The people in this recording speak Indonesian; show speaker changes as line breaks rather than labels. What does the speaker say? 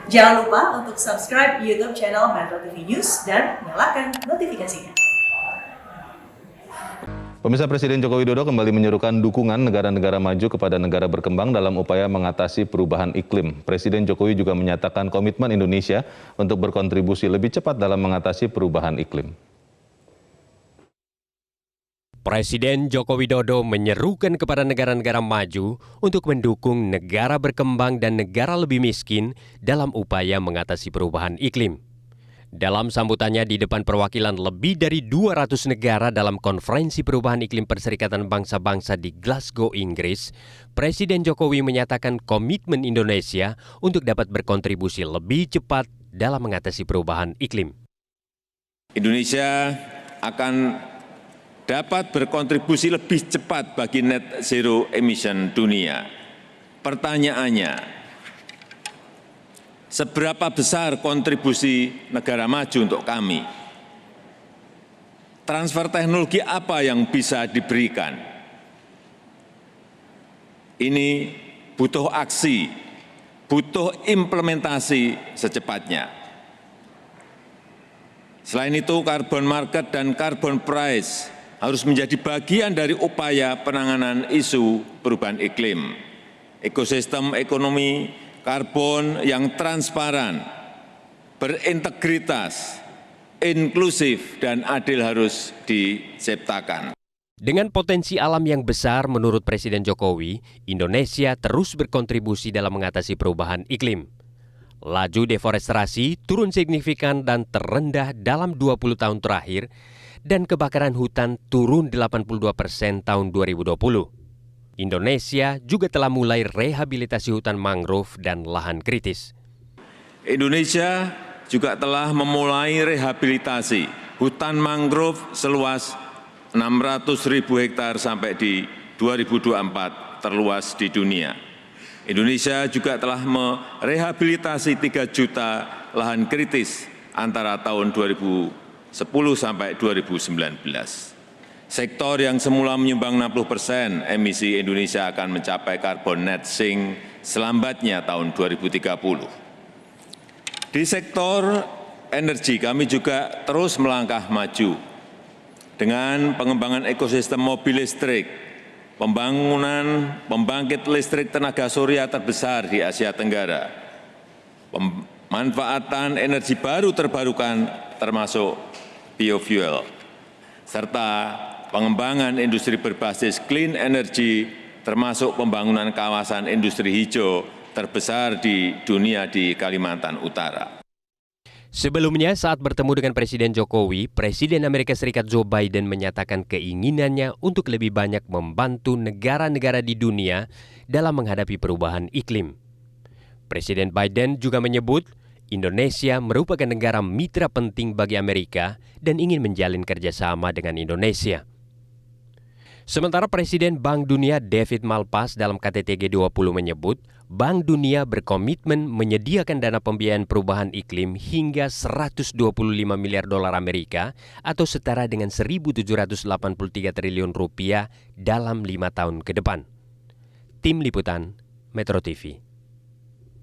Jangan lupa untuk subscribe YouTube channel Metro TV News dan nyalakan notifikasinya.
Pemirsa, Presiden Joko Widodo kembali menyerukan dukungan negara-negara maju kepada negara berkembang dalam upaya mengatasi perubahan iklim. Presiden Jokowi juga menyatakan komitmen Indonesia untuk berkontribusi lebih cepat dalam mengatasi perubahan iklim.
Presiden Joko Widodo menyerukan kepada negara-negara maju untuk mendukung negara berkembang dan negara lebih miskin dalam upaya mengatasi perubahan iklim. Dalam sambutannya di depan perwakilan lebih dari 200 negara dalam Konferensi Perubahan Iklim Perserikatan Bangsa-Bangsa di Glasgow, Inggris, Presiden Jokowi menyatakan komitmen Indonesia untuk dapat berkontribusi lebih cepat dalam mengatasi perubahan iklim.
Indonesia akan dapat berkontribusi lebih cepat bagi net zero emission dunia. Pertanyaannya, seberapa besar kontribusi negara maju untuk kami? Transfer teknologi apa yang bisa diberikan? Ini butuh aksi, butuh implementasi secepatnya. Selain itu, carbon market dan carbon price harus menjadi bagian dari upaya penanganan isu perubahan iklim. Ekosistem ekonomi karbon yang transparan, berintegritas, inklusif, dan adil harus diciptakan.
Dengan potensi alam yang besar menurut Presiden Jokowi, Indonesia terus berkontribusi dalam mengatasi perubahan iklim. Laju deforestasi turun signifikan dan terendah dalam 20 tahun terakhir, dan kebakaran hutan turun 82% tahun 2020. Indonesia juga telah mulai rehabilitasi hutan mangrove dan lahan kritis.
Indonesia juga telah memulai rehabilitasi hutan mangrove seluas 600.000 hektar sampai di 2024 terluas di dunia. Indonesia juga telah merehabilitasi 3 juta lahan kritis antara tahun 2010 sampai 2019. Sektor yang semula menyumbang 60% emisi Indonesia akan mencapai carbon net sink selambatnya tahun 2030. Di sektor energi kami juga terus melangkah maju dengan pengembangan ekosistem mobil listrik, pembangunan pembangkit listrik tenaga surya terbesar di Asia Tenggara, pemanfaatan energi baru terbarukan termasuk biofuel, serta pengembangan industri berbasis clean energy termasuk pembangunan kawasan industri hijau terbesar di dunia di Kalimantan Utara.
Sebelumnya saat bertemu dengan Presiden Jokowi, Presiden Amerika Serikat Joe Biden menyatakan keinginannya untuk lebih banyak membantu negara-negara di dunia dalam menghadapi perubahan iklim. Presiden Biden juga menyebut Indonesia merupakan negara mitra penting bagi Amerika dan ingin menjalin kerjasama dengan Indonesia. Sementara Presiden Bank Dunia David Malpass dalam KTT G20 menyebut, Bank Dunia berkomitmen menyediakan dana pembiayaan perubahan iklim hingga 125 miliar dolar Amerika atau setara dengan 1.783 triliun rupiah dalam 5 tahun ke depan. Tim Liputan, Metro TV.